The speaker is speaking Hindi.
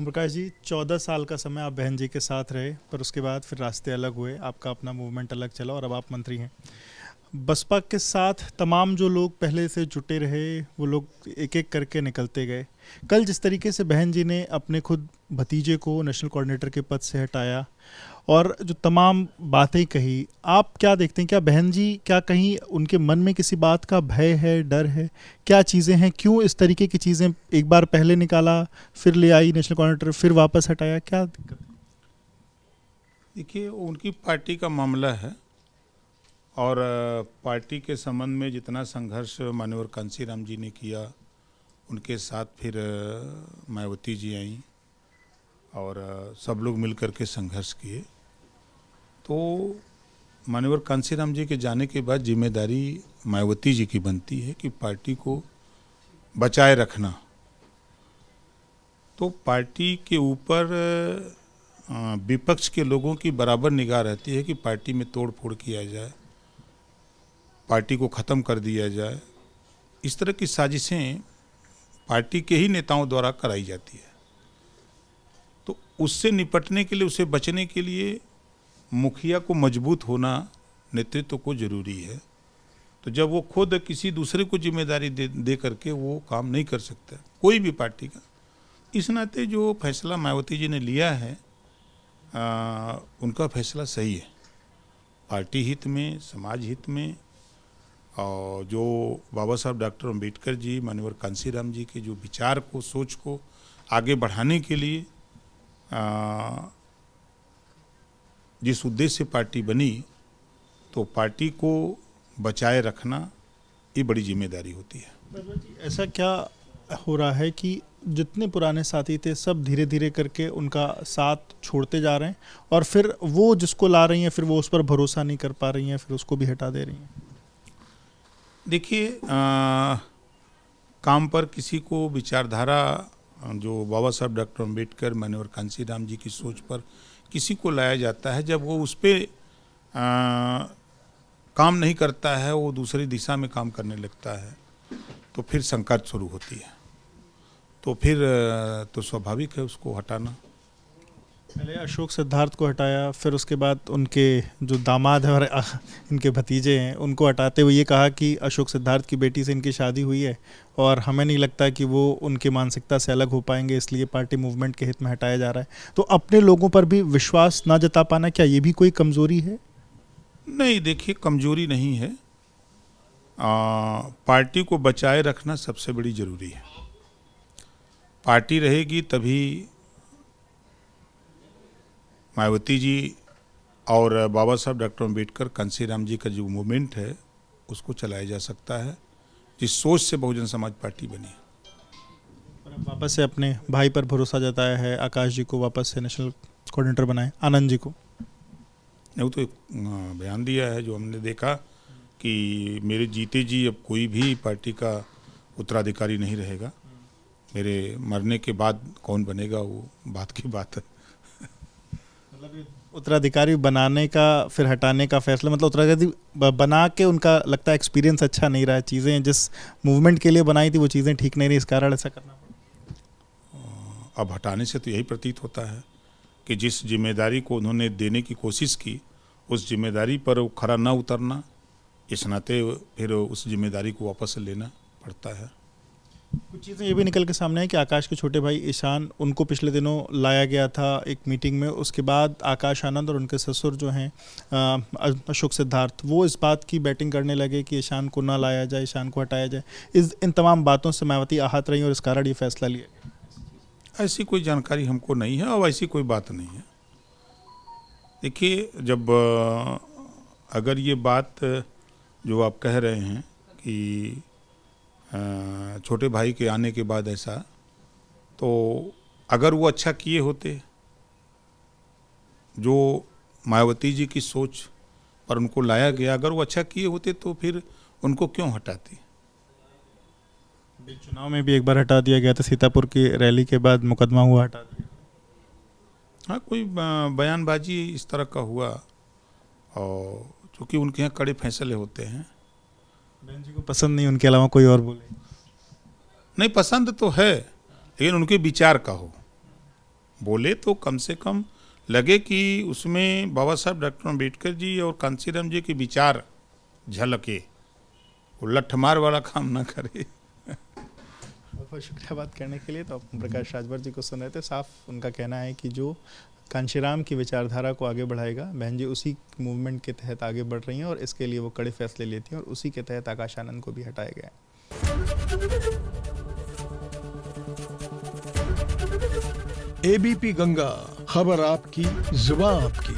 ओम प्रकाश जी, 14 साल का समय आप बहन जी के साथ रहे, पर उसके बाद फिर रास्ते अलग हुए, आपका अपना मूवमेंट अलग चला और अब आप मंत्री हैं। बसपा के साथ तमाम जो लोग पहले से जुटे रहे, वो लोग एक एक करके निकलते गए। कल जिस तरीके से बहन जी ने अपने खुद भतीजे को नेशनल कोऑर्डिनेटर के पद से हटाया और जो तमाम बातें कही, आप क्या देखते हैं? क्या बहन जी, क्या कहीं उनके मन में किसी बात का भय है, डर है? क्या चीज़ें हैं, क्यों इस तरीके की चीज़ें एक बार पहले निकाला, फिर ले आई नेशनल कोऑर्डिनेटर, फिर वापस हटाया, क्या दिक्कत है? देखिए, उनकी पार्टी का मामला है और पार्टी के संबंध में जितना संघर्ष माननीय कांसीराम जी ने किया, उनके साथ फिर मायावती जी आई और सब लोग मिलकर के संघर्ष किए। तो माननीय कांसीराम जी के जाने के बाद जिम्मेदारी मायावती जी की बनती है कि पार्टी को बचाए रखना। तो पार्टी के ऊपर विपक्ष के लोगों की बराबर निगाह रहती है कि पार्टी में तोड़ फोड़ किया जाए, पार्टी को ख़त्म कर दिया जाए। इस तरह की साजिशें पार्टी के ही नेताओं द्वारा कराई जाती है। तो उससे निपटने के लिए, उससे बचने के लिए मुखिया को मजबूत होना, नेतृत्व को जरूरी है। तो जब वो खुद किसी दूसरे को जिम्मेदारी दे करके वो काम नहीं कर सकता कोई भी पार्टी का, इस नाते जो फैसला मायावती जी ने लिया है उनका फैसला सही है, पार्टी हित में, समाज हित में। और जो बाबा साहब डॉक्टर अम्बेडकर जी, माननीय कांसीराम जी के जो विचार को, सोच को आगे बढ़ाने के लिए जिस उद्देश्य से पार्टी बनी, तो पार्टी को बचाए रखना ये बड़ी जिम्मेदारी होती है। ऐसा क्या हो रहा है कि जितने पुराने साथी थे सब धीरे धीरे करके उनका साथ छोड़ते जा रहे हैं, और फिर वो जिसको ला रही हैं फिर वो उस पर भरोसा नहीं कर पा रही हैं, फिर उसको भी हटा दे रही हैं? देखिए, काम पर किसी को विचारधारा जो बाबा साहब डॉक्टर अम्बेडकर, माननीय कांसीराम जी की सोच पर किसी को लाया जाता है, जब वो उस पर काम नहीं करता है, वो दूसरी दिशा में काम करने लगता है, तो फिर संकट शुरू होती है। तो फिर तो स्वाभाविक है उसको हटाना। पहले अशोक सिद्धार्थ को हटाया, फिर उसके बाद उनके जो दामाद है और इनके भतीजे हैं उनको हटाते हुए ये कहा कि अशोक सिद्धार्थ की बेटी से इनकी शादी हुई है और हमें नहीं लगता कि वो उनकी मानसिकता से अलग हो पाएंगे, इसलिए पार्टी मूवमेंट के हित में हटाया जा रहा है। तो अपने लोगों पर भी विश्वास ना जता पाना, क्या ये भी कोई कमज़ोरी है? नहीं, देखिए, कमजोरी नहीं है। पार्टी को बचाए रखना सबसे बड़ी जरूरी है। पार्टी रहेगी तभी मायावती जी और बाबा साहब डॉक्टर अम्बेडकर, कांसीराम जी का जो मूवमेंट है उसको चलाया जा सकता है, जिस सोच से बहुजन समाज पार्टी बनी है। और अब वापस से अपने भाई पर भरोसा जताया है, आकाश जी को वापस से नेशनल कोऑर्डिनेटर बनाए, आनंद जी को। वो तो एक बयान दिया है जो हमने देखा कि मेरे जीते जी अब कोई भी पार्टी का उत्तराधिकारी नहीं रहेगा, मेरे मरने के बाद कौन बनेगा वो बात की बात है। मतलब उत्तराधिकारी बनाने का फिर हटाने का फैसला, मतलब उत्तराधिकारी बना के उनका लगता है एक्सपीरियंस अच्छा नहीं रहा है, चीज़ें जिस मूवमेंट के लिए बनाई थी वो चीज़ें ठीक नहीं रही, इस कारण ऐसा करना पड़ा। अब हटाने से तो यही प्रतीत होता है कि जिस जिम्मेदारी को उन्होंने देने की कोशिश की, उस जिम्मेदारी पर वो खरा ना उतरना, इस नाते फिर उस जिम्मेदारी को वापस लेना पड़ता है। कुछ चीज़ें ये भी निकल के सामने है कि आकाश के छोटे भाई ईशान, उनको पिछले दिनों लाया गया था एक मीटिंग में, उसके बाद आकाश आनंद और उनके ससुर जो हैं अशोक सिद्धार्थ, वो इस बात की बैटिंग करने लगे कि ईशान को ना लाया जाए, ईशान को हटाया जाए। इन तमाम बातों से मायावती आहत रही और इस कारण ये फैसला लिया। ऐसी कोई जानकारी हमको नहीं है और ऐसी कोई बात नहीं है। देखिए, जब अगर ये बात जो आप कह रहे हैं कि छोटे भाई के आने के बाद ऐसा, तो अगर वो अच्छा किए होते, जो मायावती जी की सोच पर उनको लाया गया, अगर वो अच्छा किए होते तो फिर उनको क्यों हटाती? चुनाव में भी एक बार हटा दिया गया था, सीतापुर की रैली के बाद मुकदमा हुआ, हटा दिया। हाँ, कोई बयानबाजी इस तरह का हुआ, और चूँकि उनके यहाँ कड़े फैसले होते हैं। बहन जी को पसंद नहीं उनके अलावा कोई और बोले? नहीं, पसंद तो है, लेकिन उनके विचार का हो। बोले तो कम से कम लगे कि उसमें बाबा साहब डॉक्टर अम्बेडकर जी और कांसीराम जी के विचार झलके, वो लठमार वाला काम ना करे। बहुत शुक्रिया बात करने के लिए। तो आप प्रकाश राजभर जी को सुन रहे थे। साफ उनका कहना है कि जो कांशीराम की विचारधारा को आगे बढ़ाएगा, बहन जी उसी मूवमेंट के तहत आगे बढ़ रही हैं और इसके लिए वो कड़े फैसले लेती हैं और उसी के तहत आकाश आनंद को भी हटाया गया है। एबीपी गंगा, खबर आपकी, जुबान आपकी।